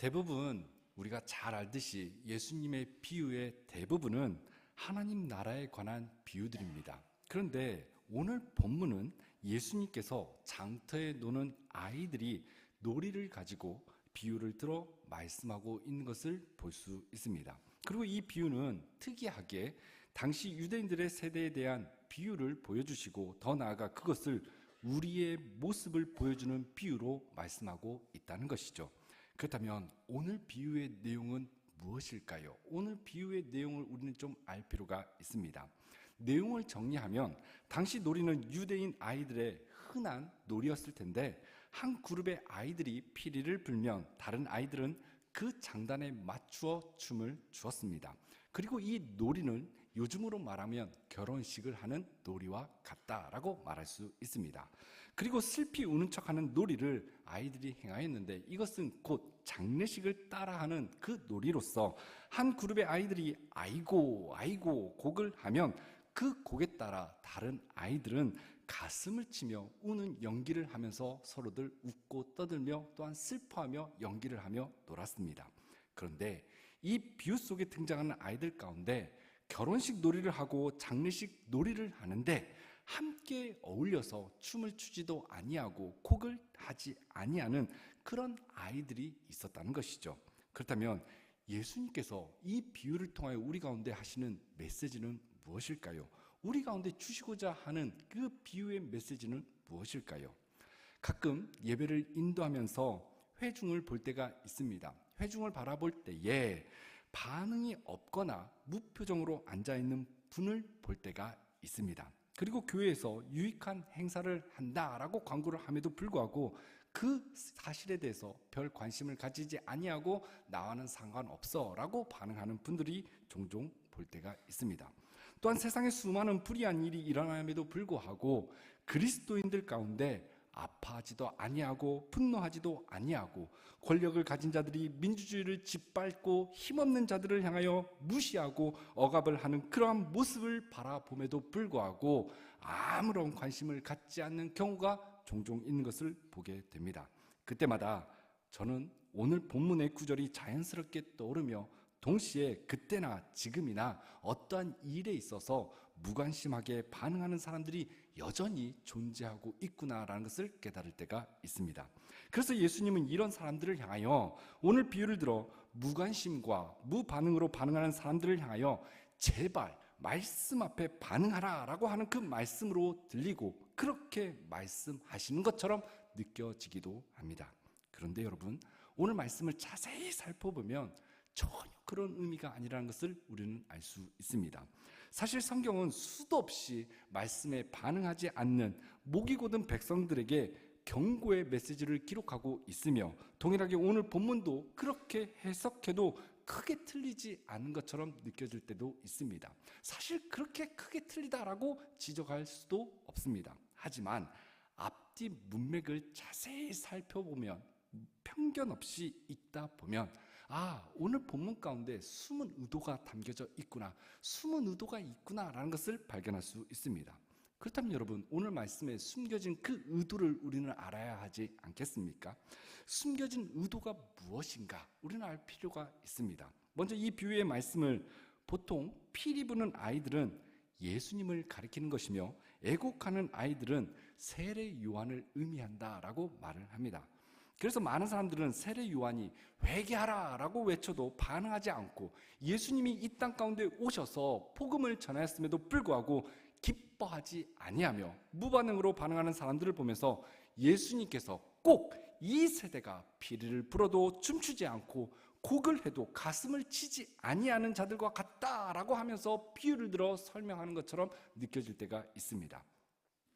대부분 우리가 잘 알듯이 예수님의 비유의 대부분은 하나님 나라에 관한 비유들입니다. 그런데 오늘 본문은 예수님께서 장터에 노는 아이들이 놀이를 가지고 비유를 들어 말씀하고 있는 것을 볼 수 있습니다. 그리고 이 비유는 특이하게 당시 유대인들의 세대에 대한 비유를 보여주시고 더 나아가 그것을 우리의 모습을 보여주는 비유로 말씀하고 있다는 것이죠. 그렇다면 오늘 비유의 내용은 무엇일까요? 오늘 비유의 내용을 우리는 좀 알 필요가 있습니다. 내용을 정리하면 당시 놀이는 유대인 아이들의 흔한 놀이였을 텐데 한 그룹의 아이들이 피리를 불면 다른 아이들은 그 장단에 맞추어 춤을 추었습니다. 그리고 이 놀이는 요즘으로 말하면 결혼식을 하는 놀이와 같다라고 말할 수 있습니다. 그리고 슬피 우는 척하는 놀이를 아이들이 행하였는데 이것은 곧 장례식을 따라하는 그 놀이로서 한 그룹의 아이들이 아이고 아이고 곡을 하면 그 곡에 따라 다른 아이들은 가슴을 치며 우는 연기를 하면서 서로들 웃고 떠들며 또한 슬퍼하며 연기를 하며 놀았습니다. 그런데 이 비유 속에 등장하는 아이들 가운데 결혼식 놀이를 하고 장례식 놀이를 하는데 함께 어울려서 춤을 추지도 아니하고 곡을 하지 아니하는 그런 아이들이 있었다는 것이죠. 그렇다면 예수님께서 이 비유를 통하여 우리 가운데 하시는 메시지는 무엇일까요? 우리 가운데 주시고자 하는 그 비유의 메시지는 무엇일까요? 가끔 예배를 인도하면서 회중을 볼 때가 있습니다. 회중을 바라볼 때에 반응이 없거나 무표정으로 앉아있는 분을 볼 때가 있습니다. 그리고 교회에서 유익한 행사를 한다라고 광고를 함에도 불구하고 그 사실에 대해서 별 관심을 가지지 아니하고 나와는 상관없어 라고 반응하는 분들이 종종 볼 때가 있습니다. 또한 세상에 수많은 불의한 일이 일어남에도 불구하고 그리스도인들 가운데 아파하지도 아니하고 분노하지도 아니하고 권력을 가진 자들이 민주주의를 짓밟고 힘없는 자들을 향하여 무시하고 억압을 하는 그러한 모습을 바라봄에도 불구하고 아무런 관심을 갖지 않는 경우가 종종 있는 것을 보게 됩니다. 그때마다 저는 오늘 본문의 구절이 자연스럽게 떠오르며 동시에 그때나 지금이나 어떠한 일에 있어서 무관심하게 반응하는 사람들이 여전히 존재하고 있구나라는 것을 깨달을 때가 있습니다. 그래서 예수님은 이런 사람들을 향하여 오늘 비유를 들어 무관심과 무반응으로 반응하는 사람들을 향하여 제발 말씀 앞에 반응하라 라고 하는 그 말씀으로 들리고 그렇게 말씀하시는 것처럼 느껴지기도 합니다. 그런데 여러분, 오늘 말씀을 자세히 살펴보면 전혀 그런 의미가 아니라는 것을 우리는 알 수 있습니다. 사실 성경은 수도 없이 말씀에 반응하지 않는 목이 곧은 백성들에게 경고의 메시지를 기록하고 있으며 동일하게 오늘 본문도 그렇게 해석해도 크게 틀리지 않은 것처럼 느껴질 때도 있습니다. 사실 그렇게 크게 틀리다라고 지적할 수도 없습니다. 하지만 앞뒤 문맥을 자세히 살펴보면 편견 없이 읽다 보면 오늘 본문 가운데 숨은 의도가 담겨져 있구나, 숨은 의도가 있구나라는 것을 발견할 수 있습니다. 그렇다면 여러분, 오늘 말씀에 숨겨진 그 의도를 우리는 알아야 하지 않겠습니까? 숨겨진 의도가 무엇인가 우리는 알 필요가 있습니다. 먼저 이 비유의 말씀을 보통 피리 부는 아이들은 예수님을 가리키는 것이며 애곡하는 아이들은 세례 요한을 의미한다라고 말을 합니다. 그래서 많은 사람들은 세례 요한이 회개하라 라고 외쳐도 반응하지 않고 예수님이 이 땅 가운데 오셔서 복음을 전하였음에도 불구하고 기뻐하지 아니하며 무반응으로 반응하는 사람들을 보면서 예수님께서 꼭 이 세대가 피리를 불어도 춤추지 않고 곡을 해도 가슴을 치지 아니하는 자들과 같다라고 하면서 비유를 들어 설명하는 것처럼 느껴질 때가 있습니다.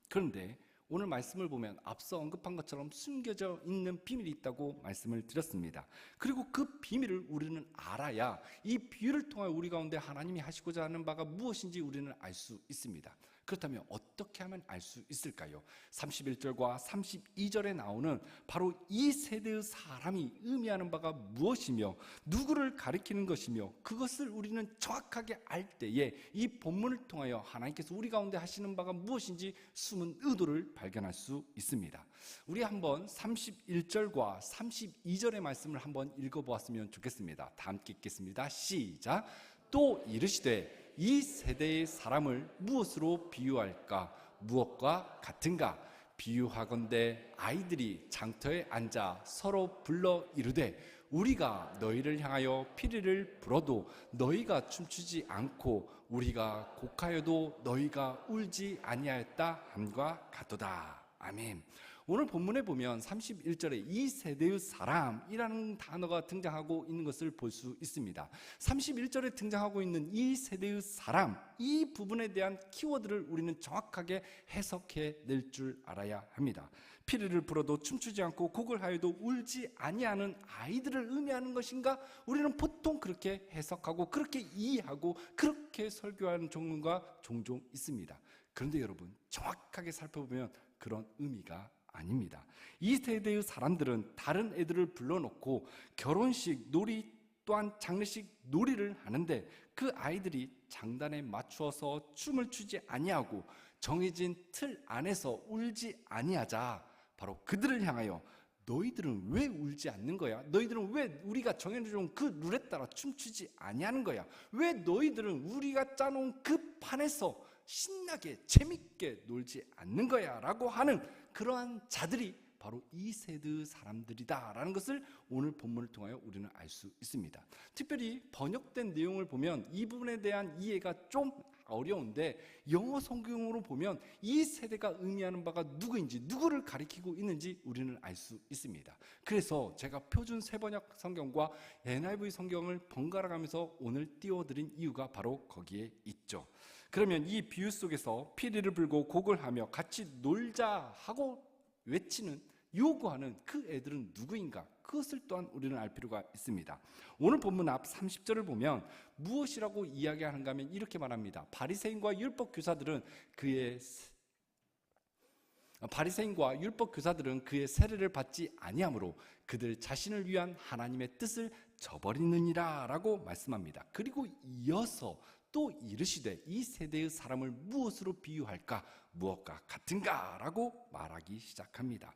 그런데 오늘 말씀을 보면 앞서 언급한 것처럼 숨겨져 있는 비밀이 있다고 말씀을 드렸습니다. 그리고 그 비밀을 우리는 알아야 이 비유를 통해 우리 가운데 하나님이 하시고자 하는 바가 무엇인지 우리는 알 수 있습니다. 그렇다면 어떻게 하면 알 수 있을까요? 31절과 32절에 나오는 바로 이 세대의 사람이 의미하는 바가 무엇이며 누구를 가리키는 것이며 그것을 우리는 정확하게 알 때에 이 본문을 통하여 하나님께서 우리 가운데 하시는 바가 무엇인지 숨은 의도를 발견할 수 있습니다. 우리 한번 31절과 32절의 말씀을 한번 읽어보았으면 좋겠습니다. 다 함께 읽겠습니다. 시작. 또 이르시되 이 세대의 사람을 무엇으로 비유할까? 무엇과 같은가? 비유하건대 아이들이 장터에 앉아 서로 불러 이르되 우리가 너희를 향하여 피리를 불어도 너희가 춤추지 않고 우리가 곡하여도 너희가 울지 아니하였다 함과 같도다. 아멘. 오늘 본문에 보면 31절에 이 세대의 사람이라는 단어가 등장하고 있는 것을 볼 수 있습니다. 31절에 등장하고 있는 이 세대의 사람, 이 부분에 대한 키워드를 우리는 정확하게 해석해 낼 줄 알아야 합니다. 피리를 불어도 춤추지 않고 곡을 하여도 울지 아니하는 아이들을 의미하는 것인가? 우리는 보통 그렇게 해석하고 그렇게 이해하고 그렇게 설교하는 경우가 종종 있습니다. 그런데 여러분, 정확하게 살펴보면 그런 의미가 아닙니다. 이 세대의 사람들은 다른 애들을 불러놓고 결혼식, 놀이 또한 장례식 놀이를 하는데 그 아이들이 장단에 맞추어서 춤을 추지 아니하고 정해진 틀 안에서 울지 아니하자 바로 그들을 향하여 너희들은 왜 울지 않는 거야? 너희들은 왜 우리가 정해놓은 그 룰에 따라 춤추지 아니하는 거야? 왜 너희들은 우리가 짜놓은 그 판에서 신나게 재밌게 놀지 않는 거야? 라고 하는 그러한 자들이 바로 이 세대의 사람들이다라는 것을 오늘 본문을 통하여 우리는 알 수 있습니다. 특별히 번역된 내용을 보면 이 부분에 대한 이해가 좀 어려운데 영어 성경으로 보면 이 세대가 의미하는 바가 누구인지, 누구를 가리키고 있는지 우리는 알 수 있습니다. 그래서 제가 표준 세번역 성경과 NIV 성경을 번갈아 가면서 오늘 띄워드린 이유가 바로 거기에 있죠. 그러면 이 비유 속에서 피리를 불고 곡을 하며 같이 놀자 하고 외치는, 요구하는 그 애들은 누구인가? 그것을 또한 우리는 알 필요가 있습니다. 오늘 본문 앞 30절을 보면 무엇이라고 이야기하는가 하면 이렇게 말합니다. 바리새인과 율법 교사들은 그의 세례를 받지 아니하므로 그들 자신을 위한 하나님의 뜻을 저버리느니라 라고 말씀합니다. 그리고 이어서 또 이르시되 이 세대의 사람을 무엇으로 비유할까? 무엇과 같은가? 라고 말하기 시작합니다.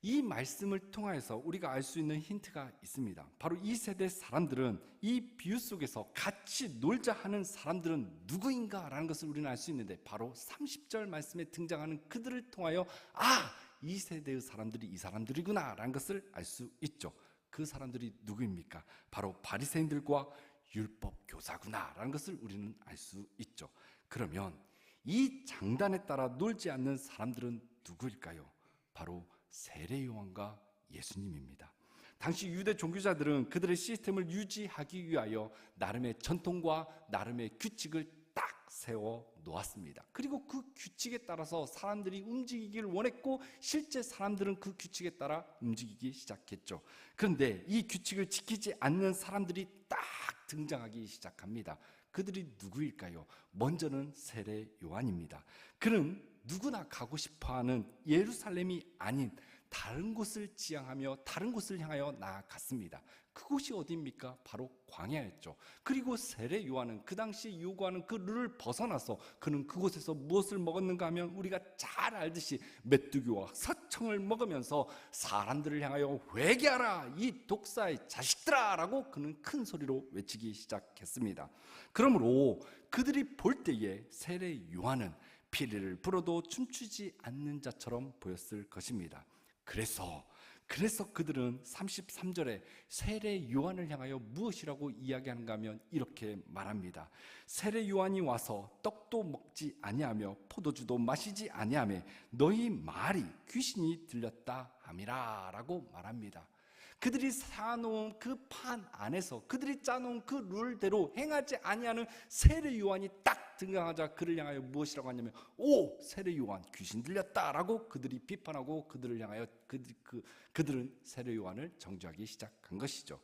이 말씀을 통해서 우리가 알 수 있는 힌트가 있습니다. 바로 이 세대 사람들은 이 비유 속에서 같이 놀자 하는 사람들은 누구인가? 라는 것을 우리는 알 수 있는데 바로 30절 말씀에 등장하는 그들을 통하여 이 세대의 사람들이 이 사람들이구나 라는 것을 알 수 있죠. 그 사람들이 누구입니까? 바로 바리새인들과 율법 교사구나 라는 것을 우리는 알 수 있죠. 그러면 이 장단에 따라 놀지 않는 사람들은 누구일까요? 바로 세례 요한과 예수님입니다. 당시 유대 종교자들은 그들의 시스템을 유지하기 위하여 나름의 전통과 나름의 규칙을 딱 세워 놓았습니다. 그리고 그 규칙에 따라서 사람들이 움직이기를 원했고 실제 사람들은 그 규칙에 따라 움직이기 시작했죠. 그런데 이 규칙을 지키지 않는 사람들이 딱 등장하기 시작합니다. 그들이 누구일까요? 먼저는 세례 요한입니다. 그는 누구나 가고 싶어하는 예루살렘이 아닌 다른 곳을 지향하며 다른 곳을 향하여 나아갔습니다. 그곳이 어디입니까? 바로 광야였죠. 그리고 세례 요한은 그 당시 요구하는 그 룰을 벗어나서 그는 그곳에서 무엇을 먹었는가 하면 우리가 잘 알듯이 메뚜기와 사청을 먹으면서 사람들을 향하여 회개하라 이 독사의 자식들아 라고 그는 큰 소리로 외치기 시작했습니다. 그러므로 그들이 볼 때에 세례 요한은 피리를 불어도 춤추지 않는 자처럼 보였을 것입니다. 그래서 그들은 33절에 세례 요한을 향하여 무엇이라고 이야기하는가 하면 이렇게 말합니다. 세례 요한이 와서 떡도 먹지 아니하며 포도주도 마시지 아니하며 너희 말이 귀신이 들렸다 함이라 라고 말합니다. 그들이 사놓은 그 판 안에서 그들이 짜놓은 그 룰대로 행하지 아니하는 세례 요한이 딱 등장하자 그를 향하여 무엇이라고 하냐면 오 세례 요한 귀신 들렸다라고 그들이 비판하고 그들을 향하여 그들은 세례 요한을 정죄하기 시작한 것이죠.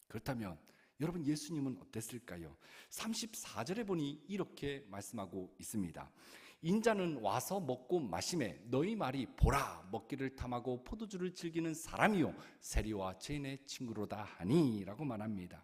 그렇다면 여러분, 예수님은 어땠을까요? 34절에 보니 이렇게 말씀하고 있습니다. 인자는 와서 먹고 마시매 너희 말이 보라 먹기를 탐하고 포도주를 즐기는 사람이요 세리와 죄인의 친구로다 하니 라고 말합니다.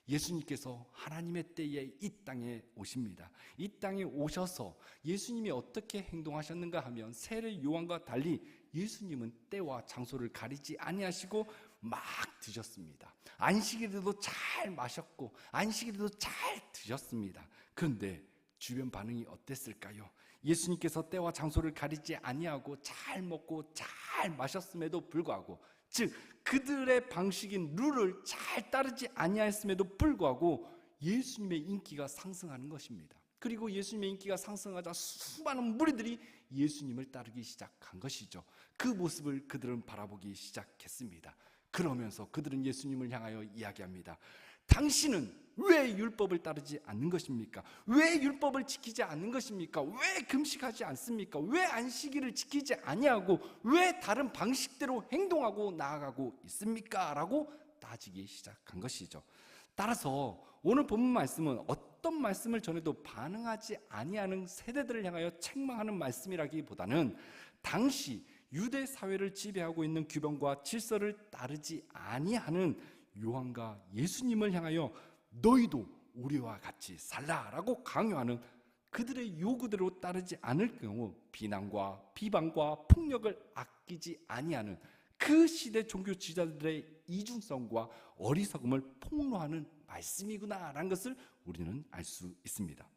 예수님께서 하나님의 때에 이 땅에 오십니다. 이 땅에 오셔서 예수님이 어떻게 행동하셨는가 하면 세례 요한과 달리 예수님은 때와 장소를 가리지 아니하시고 막 드셨습니다. 안식일에도 잘 마셨고 안식일에도 잘 드셨습니다. 그런데 주변 반응이 어땠을까요? 예수님께서 때와 장소를 가리지 아니하고 잘 먹고 잘 마셨음에도 불구하고, 즉 그들의 방식인 룰을 잘 따르지 아니하였음에도 불구하고 예수님의 인기가 상승하는 것입니다. 그리고 예수님의 인기가 상승하자 수많은 무리들이 예수님을 따르기 시작한 것이죠. 그 모습을 그들은 바라보기 시작했습니다. 그러면서 그들은 예수님을 향하여 이야기합니다. 당신은 왜 율법을 따르지 않는 것입니까? 왜 율법을 지키지 않는 것입니까? 왜 금식하지 않습니까? 왜 안식일을 지키지 아니하고 왜 다른 방식대로 행동하고 나아가고 있습니까? 라고 따지기 시작한 것이죠. 따라서 오늘 본문 말씀은 어떤 말씀을 전해도 반응하지 아니하는 세대들을 향하여 책망하는 말씀이라기보다는 당시 유대 사회를 지배하고 있는 규범과 질서를 따르지 아니하는 요한과 예수님을 향하여 너희도 우리와 같이 살라라고 강요하는 그들의 요구대로 따르지 않을 경우 비난과 비방과 폭력을 아끼지 아니하는 그 시대 종교 지도자들의 이중성과 어리석음을 폭로하는 말씀이구나라는 것을 우리는 알 수 있습니다.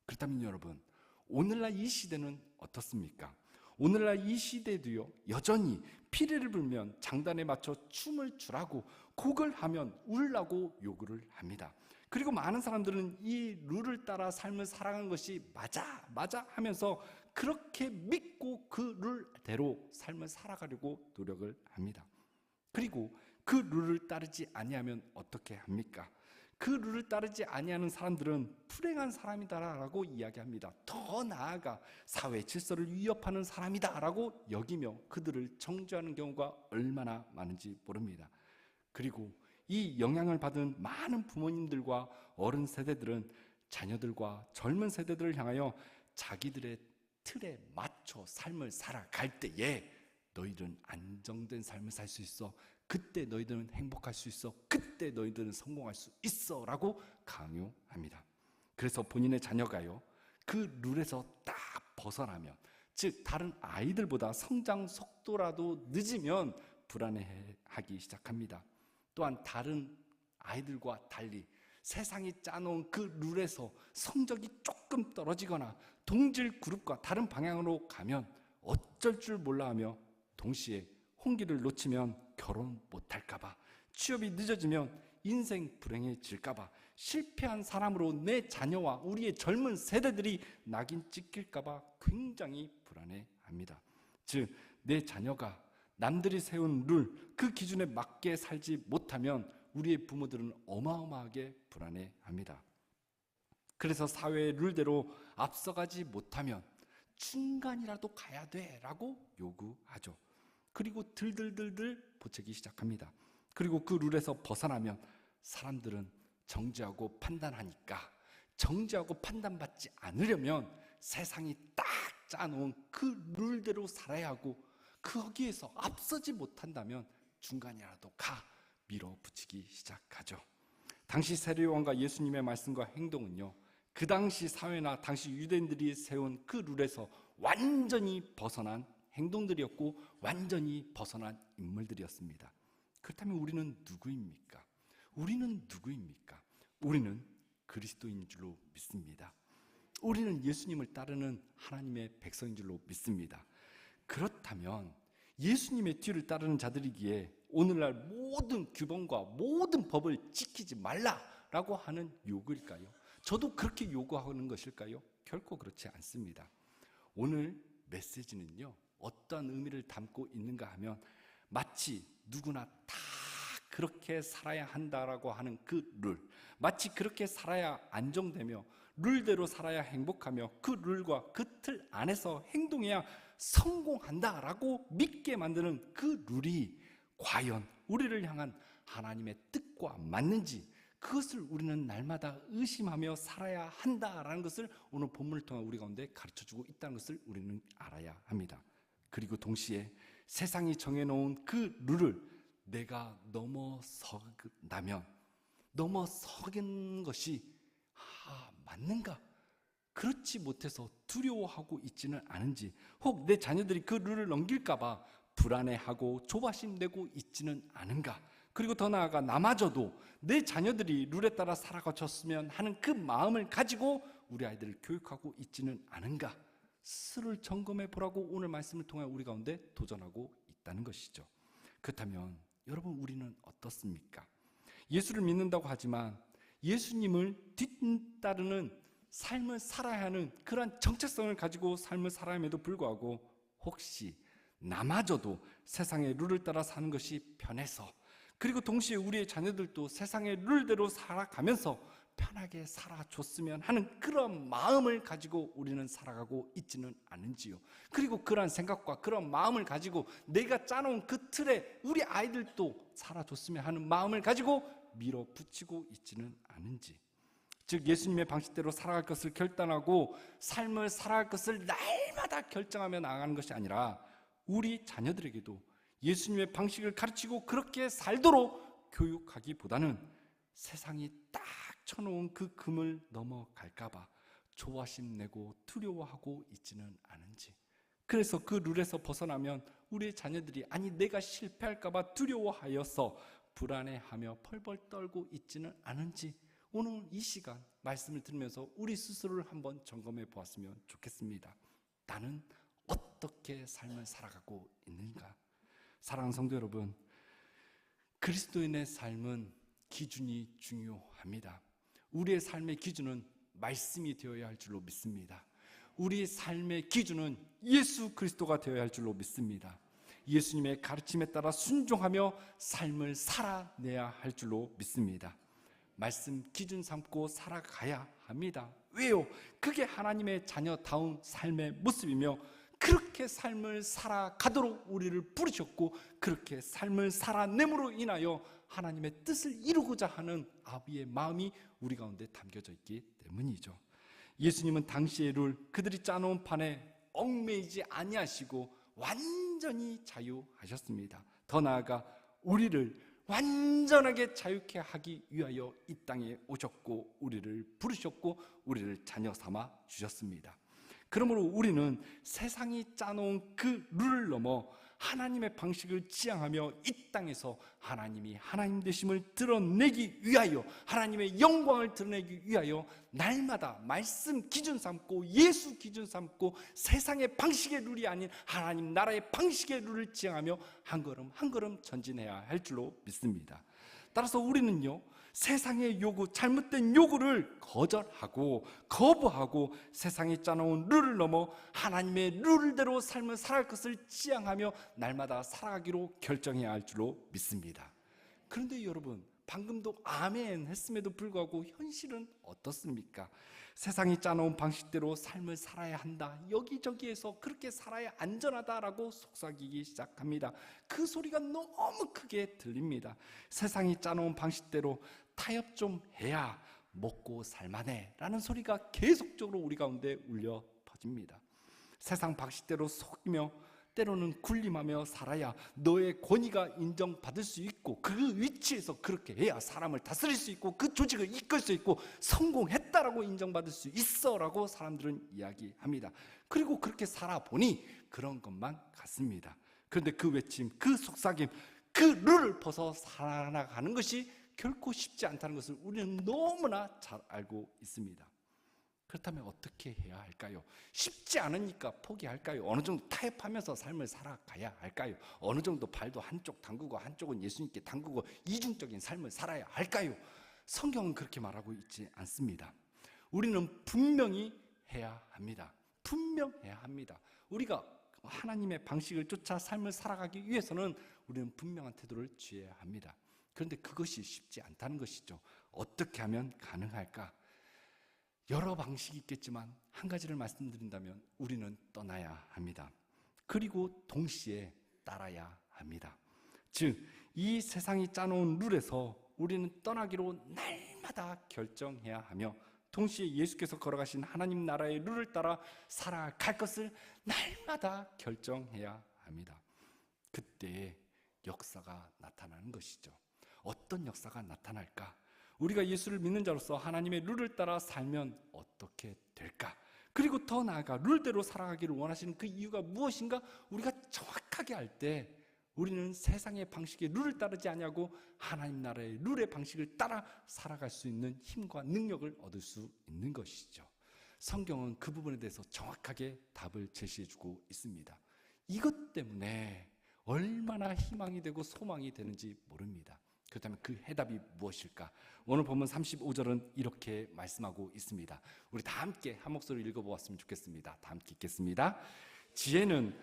그렇다면 여러분, 오늘날 이 시대는 어떻습니까? 오늘날 이 시대도요, 여전히 피리를 불면 장단에 맞춰 춤을 추라고, 곡을 하면 울라고 요구를 합니다. 그리고 많은 사람들은 이 룰을 따라 삶을 살아가는 것이 맞아 하면서 그렇게 믿고 그 룰대로 삶을 살아가려고 노력을 합니다. 그리고 그 룰을 따르지 아니하면 어떻게 합니까? 그 룰을 따르지 아니하는 사람들은 불행한 사람이다라고 이야기합니다. 더 나아가 사회 질서를 위협하는 사람이다라고 여기며 그들을 정죄하는 경우가 얼마나 많은지 모릅니다. 그리고 이 영향을 받은 많은 부모님들과 어른 세대들은 자녀들과 젊은 세대들을 향하여 자기들의 틀에 맞춰 삶을 살아갈 때에 너희들은 안정된 삶을 살 수 있어, 그때 너희들은 행복할 수 있어, 그때 너희들은 성공할 수 있어 라고 강요합니다. 그래서 본인의 자녀가요, 그 룰에서 딱 벗어나면, 즉 다른 아이들보다 성장 속도라도 늦으면 불안해하기 시작합니다. 또한 다른 아이들과 달리 세상이 짜놓은 그 룰에서 성적이 조금 떨어지거나 동질 그룹과 다른 방향으로 가면 어쩔 줄 몰라 하며, 동시에 홍기를 놓치면 결혼 못할까봐, 취업이 늦어지면 인생 불행해질까봐, 실패한 사람으로 내 자녀와 우리의 젊은 세대들이 낙인 찍힐까봐 굉장히 불안해합니다. 즉 내 자녀가 남들이 세운 룰, 그 기준에 맞게 살지 못하면 우리의 부모들은 어마어마하게 불안해합니다. 그래서 사회의 룰대로 앞서가지 못하면 중간이라도 가야 돼 라고 요구하죠. 그리고 들들들들 보채기 시작합니다. 그리고 그 룰에서 벗어나면 사람들은 정죄하고 판단하니까, 정죄하고 판단받지 않으려면 세상이 딱 짜놓은 그 룰대로 살아야 하고, 거기에서 앞서지 못한다면 중간이라도 밀어붙이기 시작하죠. 당시 세례요한과 예수님의 말씀과 행동은요, 그 당시 사회나 당시 유대인들이 세운 그 룰에서 완전히 벗어난 행동들이었고 완전히 벗어난 인물들이었습니다. 그렇다면 우리는 누구입니까? 우리는 그리스도인 줄로 믿습니다. 우리는 예수님을 따르는 하나님의 백성인 줄로 믿습니다. 그렇다면 예수님의 뒤를 따르는 자들이기에 오늘날 모든 규범과 모든 법을 지키지 말라라고 하는 요구일까요? 저도 그렇게 요구하는 것일까요? 결코 그렇지 않습니다. 오늘 메시지는요, 어떤 의미를 담고 있는가 하면, 마치 누구나 다 그렇게 살아야 한다라고 하는 그 룰, 마치 그렇게 살아야 안정되며 룰대로 살아야 행복하며 그 룰과 그 틀 안에서 행동해야 성공한다라고 믿게 만드는 그 룰이 과연 우리를 향한 하나님의 뜻과 맞는지, 그것을 우리는 날마다 의심하며 살아야 한다라는 것을 오늘 본문을 통해 우리 가운데 가르쳐주고 있다는 것을 우리는 알아야 합니다. 그리고 동시에 세상이 정해놓은 그 룰을 내가 넘어서는 것이 맞는가? 그렇지 못해서 두려워하고 있지는 않은지, 혹 내 자녀들이 그 룰을 넘길까봐 불안해하고 조바심 내고 있지는 않은가? 그리고 더 나아가 나마저도 내 자녀들이 룰에 따라 살아가셨으면 하는 그 마음을 가지고 우리 아이들을 교육하고 있지는 않은가? 스스로를 점검해 보라고 오늘 말씀을 통해 우리 가운데 도전하고 있다는 것이죠. 그렇다면 여러분, 우리는 어떻습니까? 예수를 믿는다고 하지만 예수님을 뒤따르는 삶을 살아야 하는 그러한 정체성을 가지고 삶을 살아야함에도 불구하고 혹시 나마저도 세상의 룰을 따라 사는 것이 편해서, 그리고 동시에 우리의 자녀들도 세상의 룰대로 살아가면서 편하게 살아줬으면 하는 그런 마음을 가지고 우리는 살아가고 있지는 않은지요. 그리고 그러한 생각과 그런 마음을 가지고 내가 짜놓은 그 틀에 우리 아이들도 살아줬으면 하는 마음을 가지고 밀어붙이고 있지는 않은지, 즉 예수님의 방식대로 살아갈 것을 결단하고 삶을 살아갈 것을 날마다 결정하며 나아가는 것이 아니라 우리 자녀들에게도 예수님의 방식을 가르치고 그렇게 살도록 교육하기보다는 세상이 딱 쳐놓은 그 금을 넘어갈까봐 조바심 내고 두려워하고 있지는 않은지, 그래서 그 룰에서 벗어나면 우리의 자녀들이 내가 실패할까봐 두려워하여서 불안해하며 펄펄 떨고 있지는 않은지, 오늘 이 시간 말씀을 들으면서 우리 스스로를 한번 점검해 보았으면 좋겠습니다. 나는 어떻게 삶을 살아가고 있는가? 사랑하는 성도 여러분, 그리스도인의 삶은 기준이 중요합니다. 우리의 삶의 기준은 말씀이 되어야 할 줄로 믿습니다. 우리의 삶의 기준은 예수 그리스도가 되어야 할 줄로 믿습니다. 예수님의 가르침에 따라 순종하며 삶을 살아내야 할 줄로 믿습니다. 말씀 기준 삼고 살아가야 합니다. 왜요? 그게 하나님의 자녀다운 삶의 모습이며 그렇게 삶을 살아가도록 우리를 부르셨고 그렇게 삶을 살아냄으로 인하여 하나님의 뜻을 이루고자 하는 아버지의 마음이 우리 가운데 담겨져 있기 때문이죠. 예수님은 당시의 룰, 그들이 짜놓은 판에 얽매이지 아니하시고 완전히 자유하셨습니다. 더 나아가 우리를 완전하게 자유케 하기 위하여 이 땅에 오셨고 우리를 부르셨고 우리를 자녀 삼아 주셨습니다. 그러므로 우리는 세상이 짜놓은 그 룰을 넘어 하나님의 방식을 지향하며 이 땅에서 하나님이 하나님 되심을 드러내기 위하여, 하나님의 영광을 드러내기 위하여 날마다 말씀 기준 삼고 예수 기준 삼고 세상의 방식의 룰이 아닌 하나님 나라의 방식의 룰을 지향하며 한 걸음 한 걸음 전진해야 할 줄로 믿습니다. 따라서 우리는요, 세상의 요구, 잘못된 요구를 거부하고 세상이 짜놓은 룰을 넘어 하나님의 룰대로 삶을 살아갈 것을 지향하며 날마다 살아가기로 결정해야 할 줄로 믿습니다. 그런데 여러분, 방금도 아멘 했음에도 불구하고 현실은 어떻습니까? 세상이 짜놓은 방식대로 삶을 살아야 한다, 여기저기에서 그렇게 살아야 안전하다라고 속삭이기 시작합니다. 그 소리가 너무 크게 들립니다. 세상이 짜놓은 방식대로 타협 좀 해야 먹고 살만해 라는 소리가 계속적으로 우리 가운데 울려 퍼집니다. 세상 방식대로 속이며 때로는 군림하며 살아야 너의 권위가 인정받을 수 있고 그 위치에서 그렇게 해야 사람을 다스릴 수 있고 그 조직을 이끌 수 있고 성공했다라고 인정받을 수 있어 라고 사람들은 이야기합니다. 그리고 그렇게 살아보니 그런 것만 같습니다. 그런데 그 외침, 그 속삭임, 그 룰을 벗어 살아나가는 것이 결코 쉽지 않다는 것을 우리는 너무나 잘 알고 있습니다. 그렇다면 어떻게 해야 할까요? 쉽지 않으니까 포기할까요? 어느 정도 타협하면서 삶을 살아가야 할까요? 어느 정도 발도 한쪽 담그고 한쪽은 예수님께 담그고 이중적인 삶을 살아야 할까요? 성경은 그렇게 말하고 있지 않습니다. 우리는 분명히 해야 합니다. 분명해야 합니다. 우리가 하나님의 방식을 쫓아 삶을 살아가기 위해서는 우리는 분명한 태도를 취해야 합니다. 그런데 그것이 쉽지 않다는 것이죠. 어떻게 하면 가능할까? 여러 방식이 있겠지만 한 가지를 말씀드린다면 우리는 떠나야 합니다. 그리고 동시에 따라야 합니다. 즉, 이 세상이 짜놓은 룰에서 우리는 떠나기로 날마다 결정해야 하며, 동시에 예수께서 걸어가신 하나님 나라의 룰을 따라 살아갈 것을 날마다 결정해야 합니다. 그때 역사가 나타나는 것이죠. 어떤 역사가 나타날까? 우리가 예수를 믿는 자로서 하나님의 룰을 따라 살면 어떻게 될까? 그리고 더 나아가 룰대로 살아가기를 원하시는 그 이유가 무엇인가? 우리가 정확하게 알 때 우리는 세상의 방식의 룰을 따르지 아니하고 하나님 나라의 룰의 방식을 따라 살아갈 수 있는 힘과 능력을 얻을 수 있는 것이죠. 성경은 그 부분에 대해서 정확하게 답을 제시해주고 있습니다. 이것 때문에 얼마나 희망이 되고 소망이 되는지 모릅니다. 그렇다면 그 해답이 무엇일까? 오늘 본문 35절은 이렇게 말씀하고 있습니다. 우리 다 함께 한 목소리로 읽어보았으면 좋겠습니다. 다 함께 읽겠습니다. 지혜는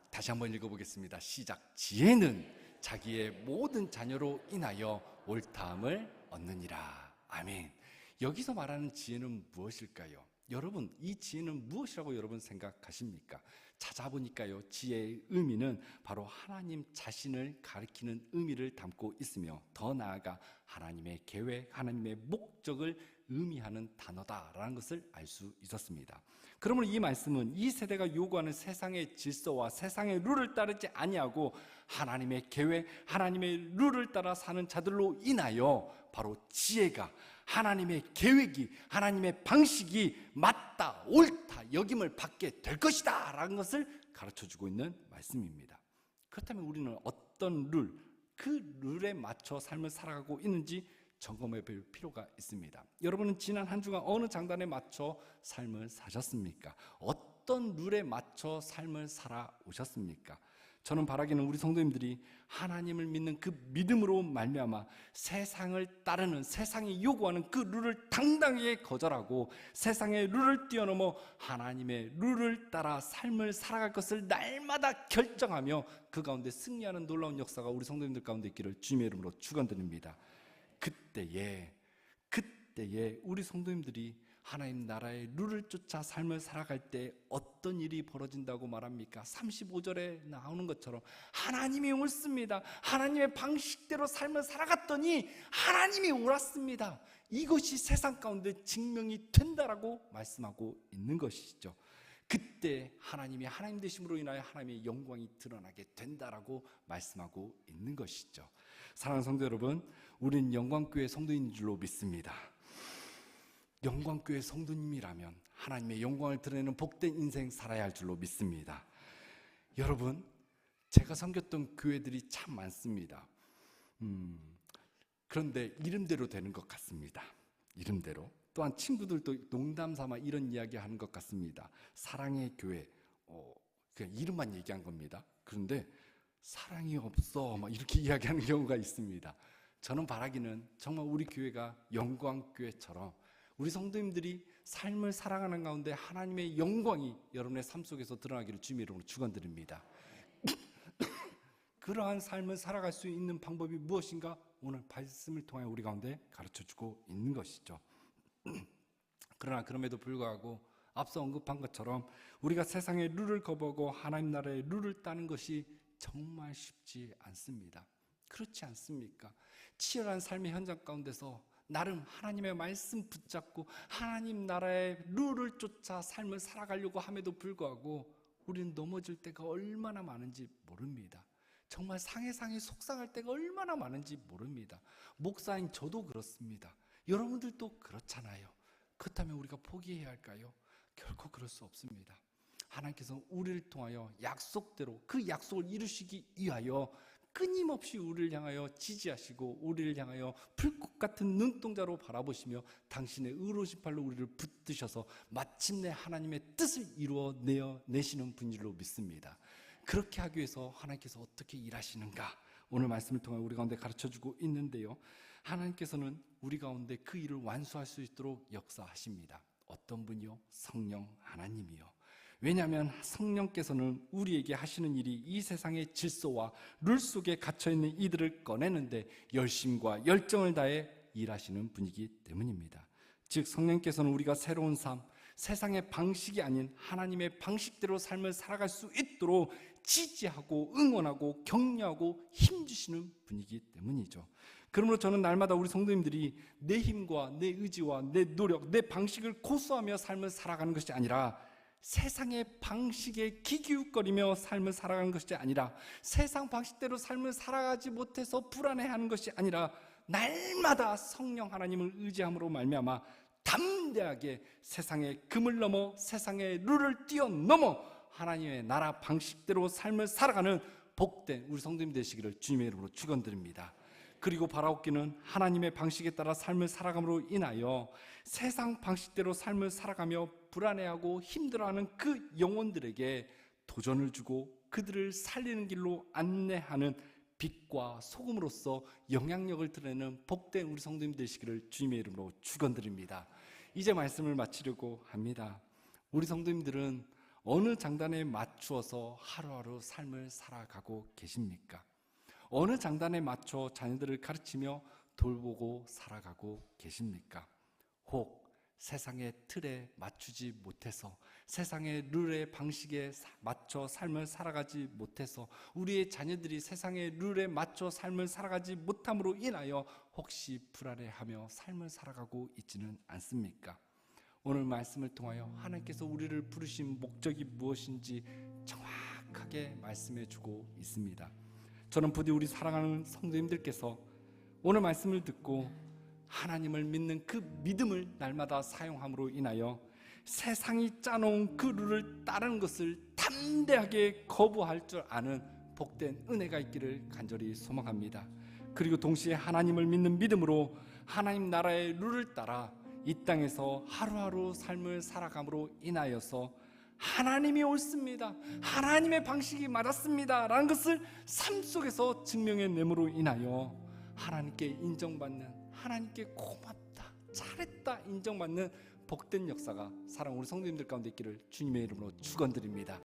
다시 한번 읽어보겠습니다. 시작. 지혜는 자기의 모든 자녀로 인하여 옳다함을 얻느니라. 아멘. 여기서 말하는 지혜는 무엇일까요? 여러분, 이 지혜는 무엇이라고 여러분 생각하십니까? 찾아보니까요, 지혜의 의미는 바로 하나님 자신을 가리키는 의미를 담고 있으며, 더 나아가 하나님의 계획, 하나님의 목적을 의미하는 단어다라는 것을 알 수 있었습니다. 그러므로 이 말씀은 이 세대가 요구하는 세상의 질서와 세상의 룰을 따르지 아니하고 하나님의 계획, 하나님의 룰을 따라 사는 자들로 인하여 바로 지혜가, 하나님의 계획이, 하나님의 방식이 맞다, 옳다 여김을 받게 될 것이다 라는 것을 가르쳐주고 있는 말씀입니다. 그렇다면 우리는 어떤 룰, 그 룰에 맞춰 삶을 살아가고 있는지 점검해 볼 필요가 있습니다. 여러분은 지난 한 주간 어느 장단에 맞춰 삶을 사셨습니까? 어떤 룰에 맞춰 삶을 살아오셨습니까? 저는 바라기는 우리 성도님들이 하나님을 믿는 그 믿음으로 말미암아 세상을 따르는, 세상이 요구하는 그 룰을 당당하게 거절하고 세상의 룰을 뛰어넘어 하나님의 룰을 따라 삶을 살아갈 것을 날마다 결정하며 그 가운데 승리하는 놀라운 역사가 우리 성도님들 가운데 있기를 주님의 이름으로 축원드립니다. 그때에 우리 성도님들이 하나님 나라의 룰을 쫓아 삶을 살아갈 때 어떤 일이 벌어진다고 말합니까? 35절에 나오는 것처럼 하나님이 옳습니다. 하나님의 방식대로 삶을 살아갔더니 하나님이 옳았습니다. 이것이 세상 가운데 증명이 된다라고 말씀하고 있는 것이죠. 그때 하나님이 하나님 되심으로 인하여 하나님의 영광이 드러나게 된다라고 말씀하고 있는 것이죠. 사랑하는 성도 여러분, 우리는 영광교회 성도인 줄로 믿습니다. 영광교회 성도님이라면 하나님의 영광을 드러내는 복된 인생 살아야 할 줄로 믿습니다. 여러분, 제가 섬겼던 교회들이 참 많습니다. 그런데 이름대로 되는 것 같습니다. 이름대로. 또한 친구들도 농담 삼아 이런 이야기 하는 것 같습니다. 사랑의 교회, 그냥 이름만 얘기한 겁니다. 그런데 사랑이 없어 막 이렇게 이야기하는 경우가 있습니다. 저는 바라기는 정말 우리 교회가 영광교회처럼 우리 성도님들이 삶을 살아가는 가운데 하나님의 영광이 여러분의 삶 속에서 드러나기를 주님의 이름으로 축원드립니다. 그러한 삶을 살아갈 수 있는 방법이 무엇인가? 오늘 말씀을 통해 우리 가운데 가르쳐주고 있는 것이죠. 그러나 그럼에도 불구하고 앞서 언급한 것처럼 우리가 세상의 룰을 거부하고 하나님 나라의 룰을 따는 것이 정말 쉽지 않습니다. 그렇지 않습니까? 치열한 삶의 현장 가운데서 나름 하나님의 말씀 붙잡고 하나님 나라의 룰을 쫓아 삶을 살아가려고 함에도 불구하고 우리는 넘어질 때가 얼마나 많은지 모릅니다. 정말 상해 속상할 때가 얼마나 많은지 모릅니다. 목사인 저도 그렇습니다. 여러분들도 그렇잖아요. 그렇다면 우리가 포기해야 할까요? 결코 그럴 수 없습니다. 하나님께서 우리를 통하여 약속대로 그 약속을 이루시기 위하여 끊임없이 우리를 향하여 지지하시고 우리를 향하여 불꽃 같은 눈동자로 바라보시며 당신의 의로우신 팔로 우리를 붙드셔서 마침내 하나님의 뜻을 이루어내시는 분인 줄로 믿습니다. 그렇게 하기 위해서 하나님께서 어떻게 일하시는가? 오늘 말씀을 통해 우리 가운데 가르쳐주고 있는데요, 하나님께서는 우리 가운데 그 일을 완수할 수 있도록 역사하십니다. 어떤 분이요? 성령 하나님이요. 왜냐하면 성령께서는 우리에게 하시는 일이 이 세상의 질서와 룰 속에 갇혀있는 이들을 꺼내는데 열심과 열정을 다해 일하시는 분이기 때문입니다. 즉 성령께서는 우리가 새로운 삶, 세상의 방식이 아닌 하나님의 방식대로 삶을 살아갈 수 있도록 지지하고 응원하고 격려하고 힘주시는 분이기 때문이죠. 그러므로 저는 날마다 우리 성도님들이 내 힘과 내 의지와 내 노력, 내 방식을 고수하며 삶을 살아가는 것이 아니라 세상의 방식에 기기웃거리며 삶을 살아가는 것이 아니라 세상 방식대로 삶을 살아가지 못해서 불안해하는 것이 아니라 날마다 성령 하나님을 의지함으로 말미암아 담대하게 세상의 금을 넘어 세상의 룰을 뛰어넘어 하나님의 나라 방식대로 삶을 살아가는 복된 우리 성도님 되시기를 주님의 이름으로 축원드립니다. 그리고 바라옵기는 하나님의 방식에 따라 삶을 살아감으로 인하여 세상 방식대로 삶을 살아가며 불안해하고 힘들어하는 그 영혼들에게 도전을 주고 그들을 살리는 길로 안내하는 빛과 소금으로서 영향력을 드러내는 복된 우리 성도님 되시기를 주님의 이름으로 축원드립니다. 이제 말씀을 마치려고 합니다. 우리 성도님들은 어느 장단에 맞추어서 하루하루 삶을 살아가고 계십니까? 어느 장단에 맞춰 자녀들을 가르치며 돌보고 살아가고 계십니까? 혹 세상의 틀에 맞추지 못해서 세상의 룰의 방식에 맞춰 삶을 살아가지 못해서 우리의 자녀들이 세상의 룰에 맞춰 삶을 살아가지 못함으로 인하여 혹시 불안해하며 삶을 살아가고 있지는 않습니까? 오늘 말씀을 통하여 하나님께서 우리를 부르신 목적이 무엇인지 정확하게 말씀해 주고 있습니다. 저는 부디 우리 사랑하는 성도님들께서 오늘 말씀을 듣고 하나님을 믿는 그 믿음을 날마다 사용함으로 인하여 세상이 짜놓은 그 룰을 따르는 것을 담대하게 거부할 줄 아는 복된 은혜가 있기를 간절히 소망합니다. 그리고 동시에 하나님을 믿는 믿음으로 하나님 나라의 룰을 따라 이 땅에서 하루하루 삶을 살아감으로 인하여서 하나님이 옳습니다, 하나님의 방식이 맞았습니다 라는 것을 삶 속에서 증명해냄으로 인하여 하나님께 인정받는, 하나님께 고맙다, 잘했다 인정받는 복된 역사가 사랑 우리 성도님들 가운데 있기를 주님의 이름으로 축원드립니다.